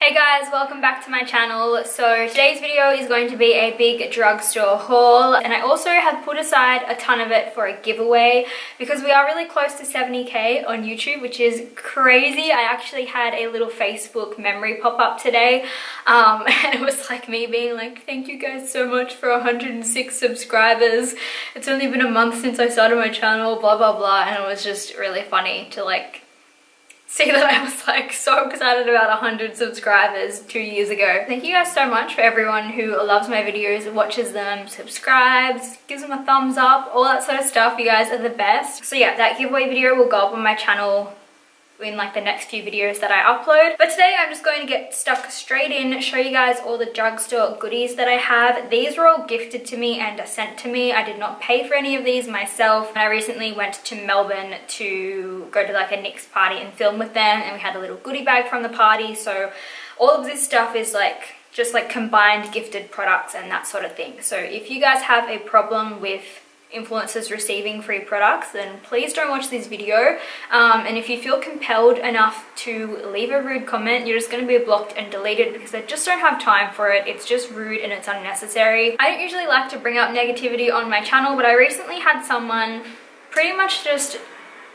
Hey guys, welcome back to my channel. So today's video is going to be a big drugstore haul, and I also have put aside a ton of it for a giveaway because we are really close to 70k on YouTube, which is crazy. I actually had a little Facebook memory pop up today and it was like me being like, thank you guys so much for 106 subscribers. It's only been a month since I started my channel, blah blah blah, and it was just really funny to like see that I was like so excited about 100 subscribers 2 years ago. Thank you guys so much for everyone who loves my videos, watches them, subscribes, gives them a thumbs up, all that sort of stuff. You guys are the best. So yeah, that giveaway video will go up on my channel in like the next few videos that I upload. But today I'm just going to get stuck straight in, show you guys all the drugstore goodies that I have. These were all gifted to me and sent to me. I did not pay for any of these myself. I recently went to Melbourne to go to like a NYX party and film with them, and we had a little goodie bag from the party. So all of this stuff is like just like combined gifted products and that sort of thing. So if you guys have a problem with influencers receiving free products, then please don't watch this video. And if you feel compelled enough to leave a rude comment, you're just going to be blocked and deleted because I just don't have time for it. It's just rude and it's unnecessary. I don't usually like to bring up negativity on my channel, but I recently had someone pretty much just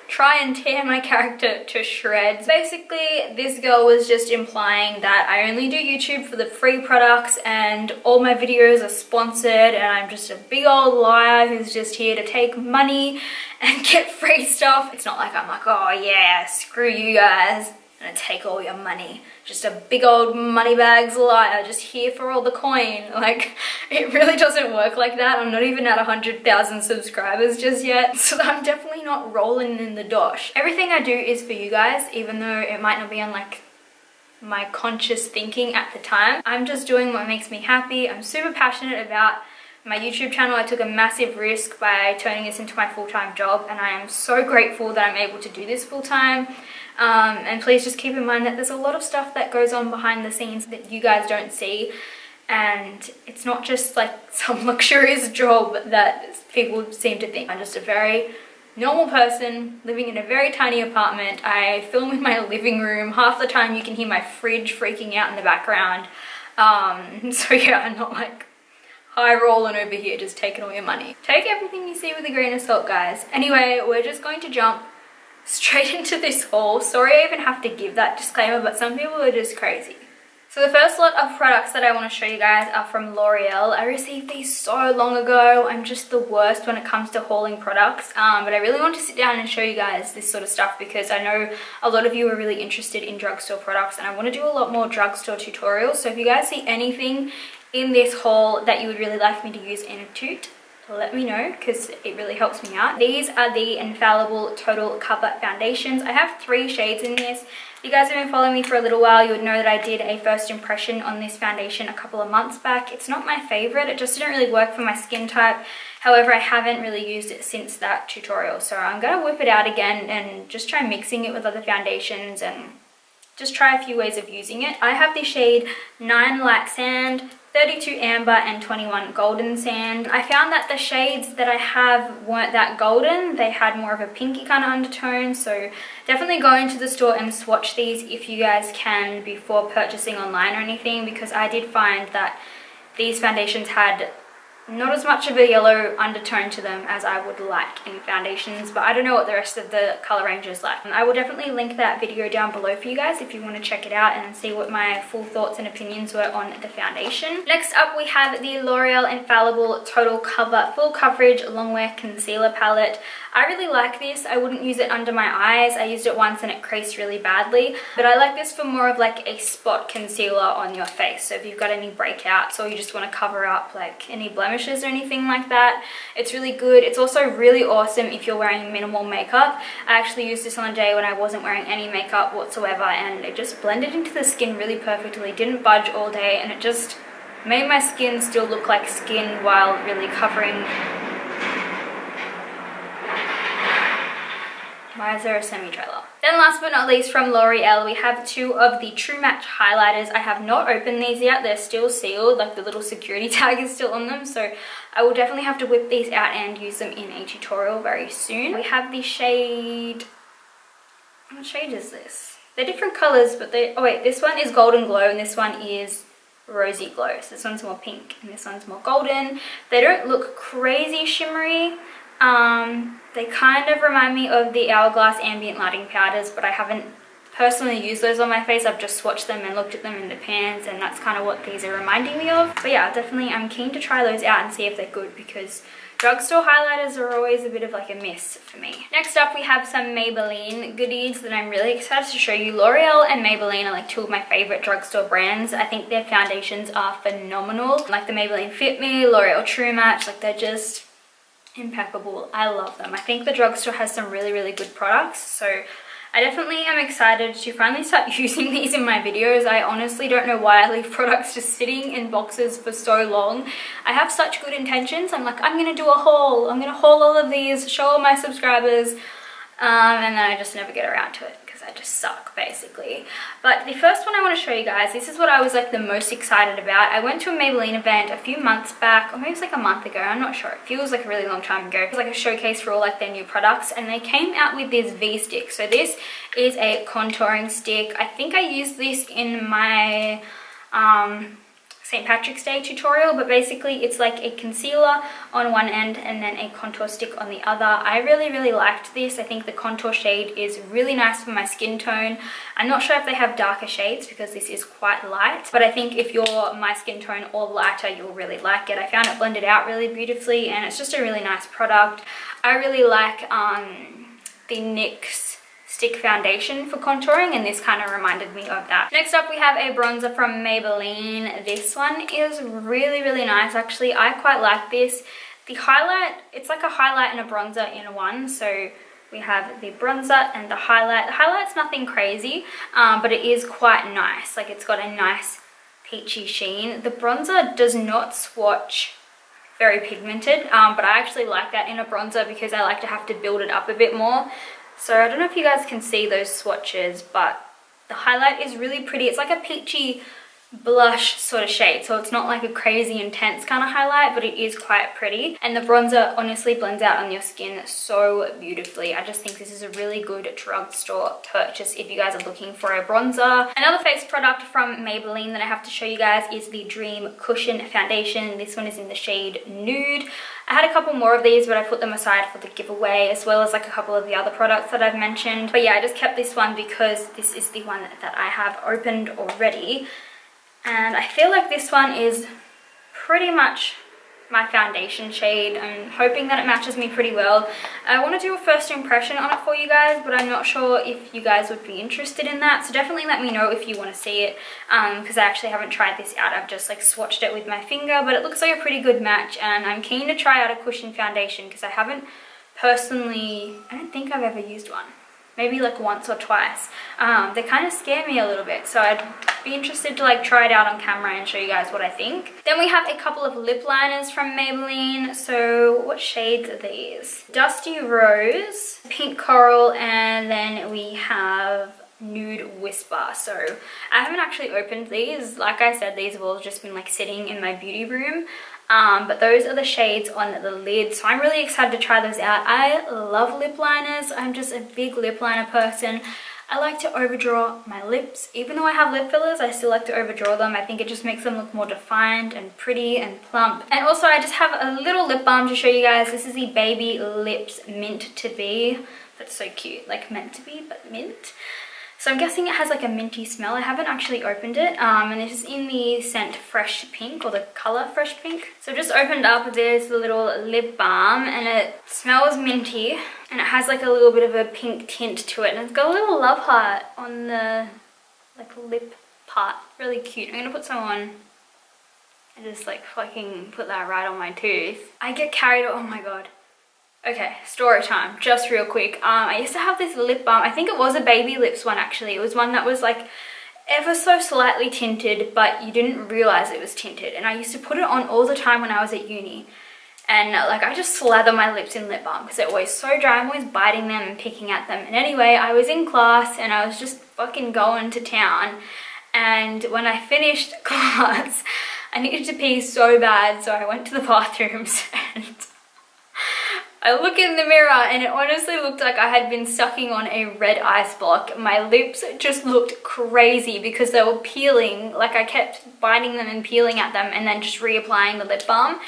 try and tear my character to shreds. Basically, this girl was just implying that I only do YouTube for the free products and all my videos are sponsored and I'm just a big old liar who's just here to take money and get free stuff. It's not like I'm like, oh yeah, screw you guys, I'm gonna take all your money. Just a big old moneybags liar, just here for all the coin. Like, it really doesn't work like that. I'm not even at 100,000 subscribers just yet, so I'm definitely not rolling in the dosh. Everything I do is for you guys, even though it might not be on like my conscious thinking at the time. I'm just doing what makes me happy. I'm super passionate about my YouTube channel. I took a massive risk by turning this into my full-time job, and I am so grateful that I'm able to do this full-time. And please just keep in mind that there's a lot of stuff that goes on behind the scenes that you guys don't see, and it's not just like some luxurious job that people seem to think. I'm just a very normal person living in a very tiny apartment. I film in my living room. Half the time you can hear my fridge freaking out in the background. So yeah, I'm not like high rolling over here just taking all your money. Take everything you see with a grain of salt, guys. Anyway, we're just going to jump straight into this haul. Sorry I even have to give that disclaimer, but some people are just crazy. So the first lot of products that I want to show you guys are from L'Oreal. I received these so long ago. I'm just the worst when it comes to hauling products, but I really want to sit down and show you guys this sort of stuff because I know a lot of you are really interested in drugstore products, and I want to do a lot more drugstore tutorials. So if you guys see anything in this haul that you would really like me to use in a toot, let me know because it really helps me out. These are the Infallible Total Cover Foundations. I have 3 shades in this. If you guys have been following me for a little while, you would know that I did a first impression on this foundation a couple of months back. It's not my favorite. It just didn't really work for my skin type. However, I haven't really used it since that tutorial. So I'm going to whip it out again and just try mixing it with other foundations and just try a few ways of using it. I have the shade 9 Light Sand, 32 Amber, and 21 Golden Sand. I found that the shades that I have weren't that golden. They had more of a pinky kind of undertone, so definitely go into the store and swatch these if you guys can before purchasing online or anything, because I did find that these foundations had not as much of a yellow undertone to them as I would like in foundations, but I don't know what the rest of the color range is like. I will definitely link that video down below for you guys if you want to check it out and see what my full thoughts and opinions were on the foundation. Next up, we have the L'Oreal Infallible Total Cover Full Coverage Longwear Concealer Palette. I really like this. I wouldn't use it under my eyes. I used it once and it creased really badly, but I like this for more of like a spot concealer on your face. So if you've got any breakouts or you just want to cover up like any blemishes or anything like that, it's really good. It's also really awesome if you're wearing minimal makeup. I actually used this on a day when I wasn't wearing any makeup whatsoever, and it just blended into the skin really perfectly, didn't budge all day, and it just made my skin still look like skin while really covering. Why is there a semi-trailer? Then last but not least, from L'Oreal, we have 2 of the True Match highlighters. I have not opened these yet. They're still sealed, like the little security tag is still on them, so I will definitely have to whip these out and use them in a tutorial very soon. We have the shade, what shade is this? They're different colors, but they, oh wait, this one is Golden Glow and this one is Rosy Glow. So this one's more pink and this one's more golden. They don't look crazy shimmery. They kind of remind me of the Hourglass Ambient Lighting Powders, but I haven't personally used those on my face. I've just swatched them and looked at them in the pans, and that's kind of what these are reminding me of. But yeah, definitely I'm keen to try those out and see if they're good, because drugstore highlighters are always a bit of like a miss for me. Next up, we have some Maybelline goodies that I'm really excited to show you. L'Oreal and Maybelline are like two of my favorite drugstore brands. I think their foundations are phenomenal. Like the Maybelline Fit Me, L'Oreal True Match, like they're just impeccable. I love them. I think the drugstore has some really, really good products. So I definitely am excited to finally start using these in my videos. I honestly don't know why I leave products just sitting in boxes for so long. I have such good intentions. I'm like, I'm going to do a haul. I'm going to haul all of these, show all my subscribers. And then I just never get around to it because I just suck, basically. But the first one I want to show you guys, this is what I was like the most excited about. I went to a Maybelline event a few months back, or maybe it was like a month ago, I'm not sure. It feels like a really long time ago. It was like a showcase for all like their new products, and they came out with this V-stick. So this is a contouring stick. I think I used this in my St. Patrick's Day tutorial, but basically it's like a concealer on one end and then a contour stick on the other. I really, really liked this. I think the contour shade is really nice for my skin tone. I'm not sure if they have darker shades because this is quite light, but I think if you're my skin tone or lighter, you'll really like it. I found it blended out really beautifully and it's just a really nice product. I really like the NYX stick foundation for contouring, and this kind of reminded me of that. Next up, we have a bronzer from Maybelline. This one is really, really nice. Actually, I quite like this. The highlight, it's like a highlight and a bronzer in one. So we have the bronzer and the highlight. The highlight's nothing crazy, but it is quite nice. Like it's got a nice peachy sheen. The bronzer does not swatch very pigmented, but I actually like that in a bronzer because I like to have to build it up a bit more. So I don't know if you guys can see those swatches, but the highlight is really pretty. It's like a peachy blush sort of shade, so it's not like a crazy intense kind of highlight, but it is quite pretty. And the bronzer honestly blends out on your skin so beautifully. I just think this is a really good drugstore purchase if you guys are looking for a bronzer. Another face product from Maybelline that I have to show you guys is the Dream Cushion Foundation. This one is in the shade Nude. I had a couple more of these, but I put them aside for the giveaway, as well as like a couple of the other products that I've mentioned. But yeah, I just kept this one because this is the one that I have opened already. And I feel like this one is pretty much my foundation shade. I'm hoping that it matches me pretty well. I want to do a first impression on it for you guys, but I'm not sure if you guys would be interested in that. So definitely let me know if you want to see it, because I actually haven't tried this out. I've just like swatched it with my finger, but it looks like a pretty good match, and I'm keen to try out a cushion foundation because I haven't personally, I don't think I've ever used one. Maybe like once or twice. They kind of scare me a little bit, so I'd be interested to like try it out on camera and show you guys what I think. Then we have a couple of lip liners from Maybelline. So what shades are these? Dusty Rose, Pink Coral, and then we have Nude Whisper. So I haven't actually opened these. Like I said, these have all just been like sitting in my beauty room. But those are the shades on the lid, so I'm really excited to try those out. I love lip liners. I'm just a big lip liner person. I like to overdraw my lips. Even though I have lip fillers, I still like to overdraw them. I think it just makes them look more defined and pretty and plump. And also I just have a little lip balm to show you guys. This is the Baby Lips Mint to Be. That's so cute, like meant to be, but mint. So I'm guessing it has like a minty smell. I haven't actually opened it. And this is in the scent Fresh Pink, or the color Fresh Pink. So I've just opened up this little lip balm and it smells minty. And it has like a little bit of a pink tint to it. And it's got a little love heart on the like lip part. Really cute. I'm gonna put some on and just like fucking put that right on my tooth. I get carried, oh my god. Okay, story time, just real quick. I used to have this lip balm. I think it was a Baby Lips one actually. It was one that was like ever so slightly tinted, but you didn't realize it was tinted. And I used to put it on all the time when I was at uni. And like I just slather my lips in lip balm because they're always so dry. I'm always biting them and picking at them. And anyway, I was in class and I was just fucking going to town. And when I finished class, I needed to pee so bad. So I went to the bathrooms and I look in the mirror and it honestly looked like I had been sucking on a red ice block. My lips just looked crazy because they were peeling. Like I kept biting them and peeling at them and then just reapplying the lip balm.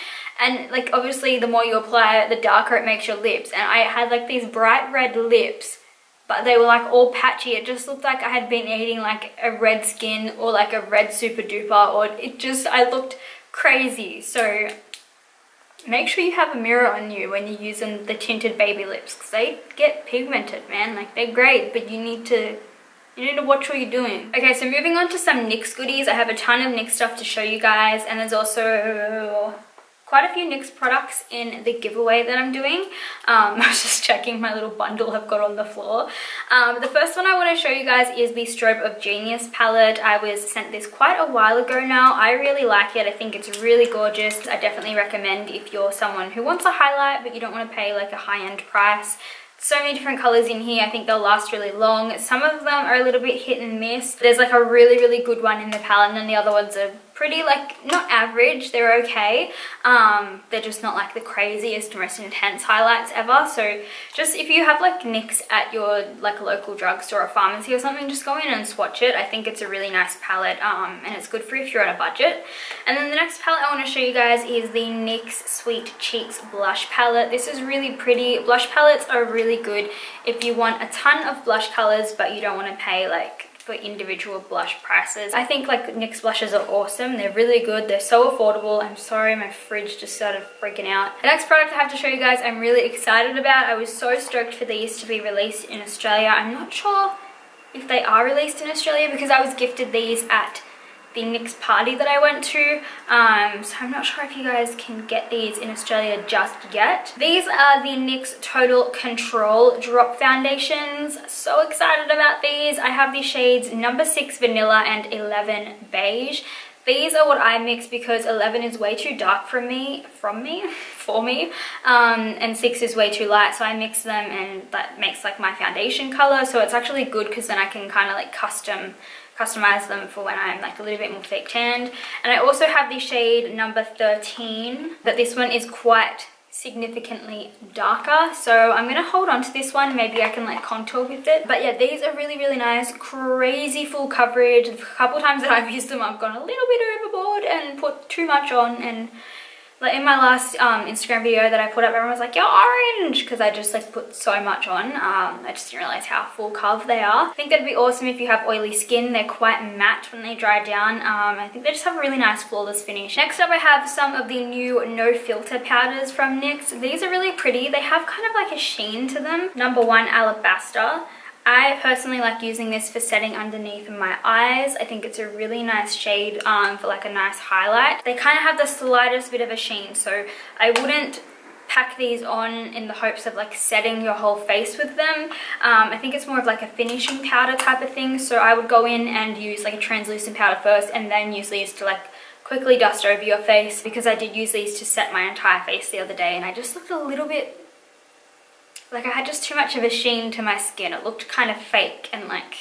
And like obviously the more you apply it, the darker it makes your lips. And I had like these bright red lips, but they were like all patchy. It just looked like I had been eating like a red skin or like a red super duper, or I looked crazy. So make sure you have a mirror on you when you're using the tinted baby lips, because they get pigmented, man. Like they're great, but you need to watch what you're doing. Okay, so moving on to some NYX goodies. I have a ton of NYX stuff to show you guys, and there's also quite a few NYX products in the giveaway that I'm doing. I was just checking my little bundle I've got on the floor. The first one I want to show you guys is the Strobe of Genius palette. I was sent this quite a while ago now. I really like it. I think it's really gorgeous. I definitely recommend if you're someone who wants a highlight but you don't want to pay like a high-end price. So many different colors in here. I think they'll last really long. Some of them are a little bit hit and miss. There's like a really, really good one in the palette, and then the other ones are pretty, like, not average, they're okay. They're just not like the craziest, most intense highlights ever. So just if you have like NYX at your like local drugstore or pharmacy or something, just go in and swatch it. I think it's a really nice palette, and it's good for if you're on a budget. And then the next palette I want to show you guys is the NYX Sweet Cheeks blush palette. This is really pretty. Blush palettes are really good if you want a ton of blush colors but you don't want to pay like for individual blush prices. I think like NYX blushes are awesome. They're really good. They're so affordable. I'm sorry, my fridge just started freaking out. The next product I have to show you guys I'm really excited about. I was so stoked for these to be released in Australia. I'm not sure if they are released in Australia because I was gifted these at the NYX party that I went to, so I'm not sure if you guys can get these in Australia just yet. These are the NYX Total Control Drop Foundations. So excited about these. I have the shades number 6 Vanilla and 11 Beige. These are what I mix because 11 is way too dark for me, and 6 is way too light, so I mix them and that makes like my foundation color. So it's actually good because then I can kind of like customize them for when I'm like a little bit more thick tanned. And I also have the shade number 13, but this one is quite significantly darker, so I'm gonna hold on to this one. Maybe I can like contour with it. But yeah, these are really, really nice. Crazy full coverage. A couple times that I've used them I've gone a little bit overboard and put too much on, and like in my last Instagram video that I put up, everyone was like, you're orange, because I just like put so much on. I just didn't realize how full cover they are. I think that'd be awesome if you have oily skin. They're quite matte when they dry down. I think they just have a really nice flawless finish. Next up I have some of the new no filter powders from NYX. These are really pretty. They have kind of like a sheen to them. Number 1 Alabaster. I personally like using this for setting underneath my eyes. I think it's a really nice shade for like a nice highlight. They kind of have the slightest bit of a sheen, so I wouldn't pack these on in the hopes of like setting your whole face with them. I think it's more of like a finishing powder type of thing, so I would go in and use like a translucent powder first and then use these to like quickly dust over your face, because I did use these to set my entire face the other day and I just looked a little bit like I had just too much of a sheen to my skin. It looked kind of fake and like,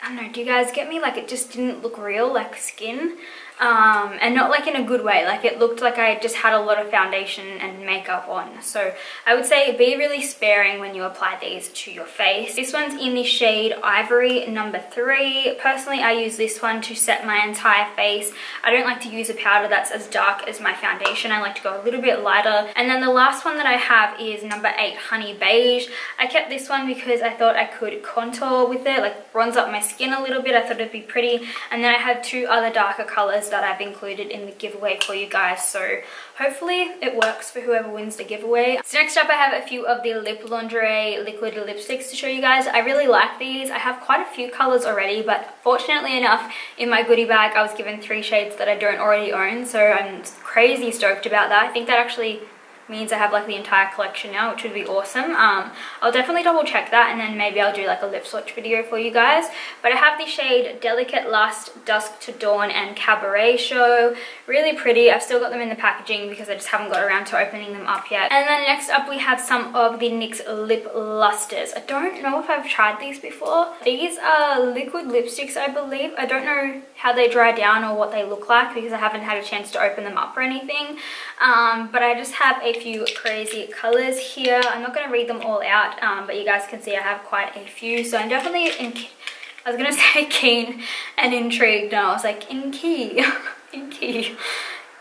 I don't know, do you guys get me? Like it just didn't look real, like skin. And not like in a good way. Like it looked like I just had a lot of foundation and makeup on. So I would say be really sparing when you apply these to your face. This one's in the shade Ivory number 3. Personally, I use this one to set my entire face. I don't like to use a powder that's as dark as my foundation. I like to go a little bit lighter. And then the last one that I have is number 8 Honey Beige. I kept this one because I thought I could contour with it, like bronze up my skin a little bit. I thought it'd be pretty. And then I have 2 other darker colors that I've included in the giveaway for you guys, so hopefully it works for whoever wins the giveaway. So next up I have a few of the Lip Lingerie liquid lipsticks to show you guys. I really like these. I have quite a few colors already, but fortunately enough in my goodie bag I was given 3 shades that I don't already own, so I'm crazy stoked about that. I think that actually means I have like the entire collection now, which would be awesome. I'll definitely double check that, and then maybe I'll do like a lip swatch video for you guys. But I have the shade Delicate Lust, Dusk to Dawn and Cabaret Show. Really pretty. I've still got them in the packaging because I just haven't got around to opening them up yet. And then next up we have some of the NYX Lip Lusters. I don't know if I've tried these before. These are liquid lipsticks, I believe. I don't know how they dry down or what they look like because I haven't had a chance to open them up or anything. But I just have a a few crazy colors here. I'm not going to read them all out, but you guys can see I have quite a few. So I'm definitely I was going to say keen and intrigued. No, I was like in key. In key.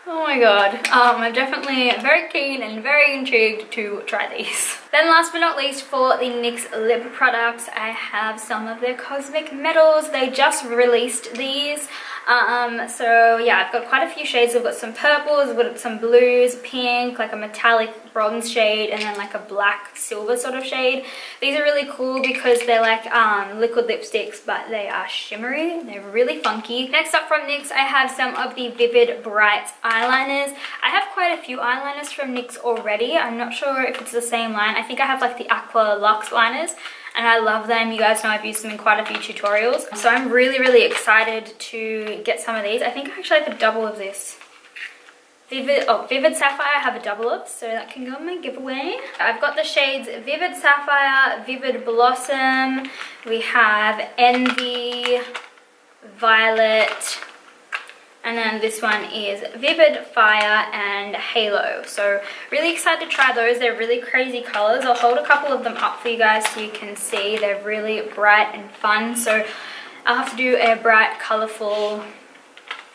Oh my god. I'm definitely very keen and very intrigued to try these. Then last but not least, for the NYX lip products, I have some of their Cosmic Metals. They just released these. So yeah, I've got quite a few shades. I've got some purples, I've got some blues, pink, like a metallic bronze shade, and then like a black silver sort of shade. These are really cool because they're like liquid lipsticks, but they are shimmery. They're really funky. Next up from NYX, I have some of the Vivid Bright eyeliners. I have quite a few eyeliners from NYX already. I'm not sure if it's the same line. I think I have like the Aqua Luxe liners, and I love them. You guys know I've used them in quite a few tutorials. So I'm really, really excited to get some of these. I think I actually have a double of this. Vivid Sapphire, I have a double of, so that can go in my giveaway. I've got the shades Vivid Sapphire, Vivid Blossom, we have Envy, Violet, and then this one is Vivid Fire and Halo. So really excited to try those. They're really crazy colors. I'll hold a couple of them up for you guys so you can see. They're really bright and fun. So I'll have to do a bright, colorful,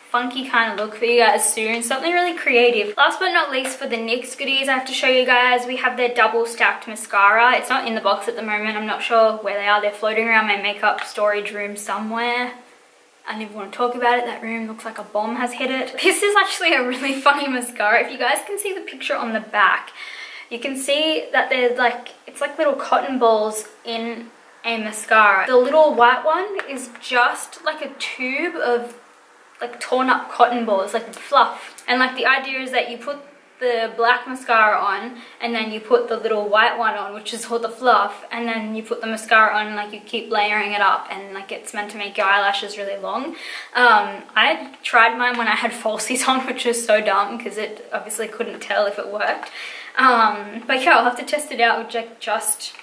funky kind of look for you guys soon. Something really creative. Last but not least, for the NYX goodies, I have to show you guys, we have their double stacked mascara. It's not in the box at the moment. I'm not sure where they are. They're floating around my makeup storage room somewhere. I don't even want to talk about it. That room looks like a bomb has hit it. This is actually a really funny mascara. If you guys can see the picture on the back, you can see that there's like, it's like little cotton balls in a mascara. The little white one is just like a tube of like torn up cotton balls, like fluff. And like the idea is that you put the black mascara on and then you put the little white one on, which is all the fluff, and then you put the mascara on and like you keep layering it up, and like it's meant to make your eyelashes really long. I tried mine when I had falsies on, which is so dumb because it obviously couldn't tell if it worked. But yeah, I'll have to test it out with like just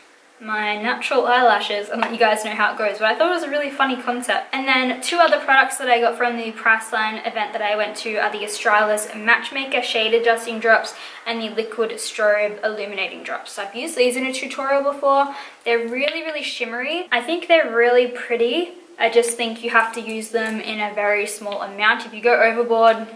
my natural eyelashes and let you guys know how it goes. But I thought it was a really funny concept. And then two other products that I got from the Priceline event that I went to are the Australis Matchmaker Shade Adjusting Drops and the Liquid Strobe Illuminating Drops. So I've used these in a tutorial before. They're really, really shimmery. I think they're really pretty. I just think you have to use them in a very small amount. If you go overboard,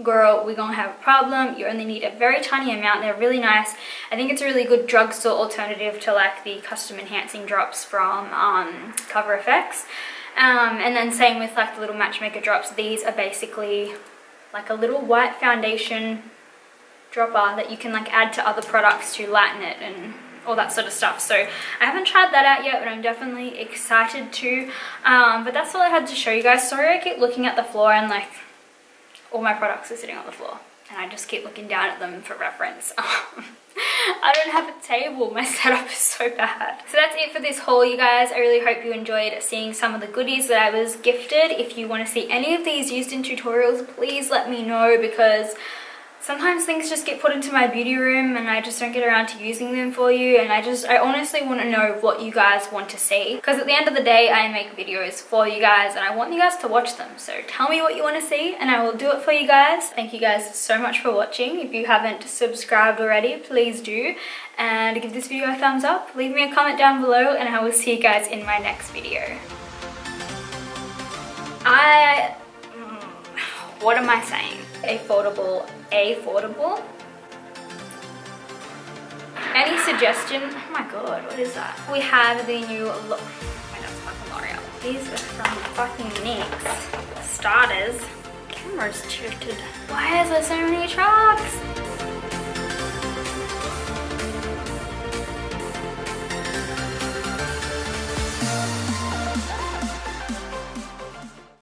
girl, we're gonna have a problem. You only need a very tiny amount. They're really nice. I think it's a really good drugstore alternative to like the custom enhancing drops from Cover FX. And then same with like the little Matchmaker drops. These are basically like a little white foundation dropper that you can like add to other products to lighten it and all that sort of stuff. So I haven't tried that out yet, but I'm definitely excited to. But that's all I had to show you guys. Sorry I keep looking at the floor and like all my products are sitting on the floor and I just keep looking down at them for reference. I don't have a table. My setup is so bad. So that's it for this haul, you guys. I really hope you enjoyed seeing some of the goodies that I was gifted. If you want to see any of these used in tutorials, please let me know, because sometimes things just get put into my beauty room and I just don't get around to using them for you, and I honestly want to know what you guys want to see, because at the end of the day I make videos for you guys and I want you guys to watch them. So tell me what you want to see and I will do it for you guys. Thank you guys so much for watching. If you haven't subscribed already, please do, and give this video a thumbs up, leave me a comment down below, and I will see you guys in my next video. What am I saying? Affordable. Any suggestion? Oh my god, what is that? We have the new look. Oh, that's fucking L'Oreal. These are from fucking NYX. Starters. Camera's tilted. Why is there so many trucks?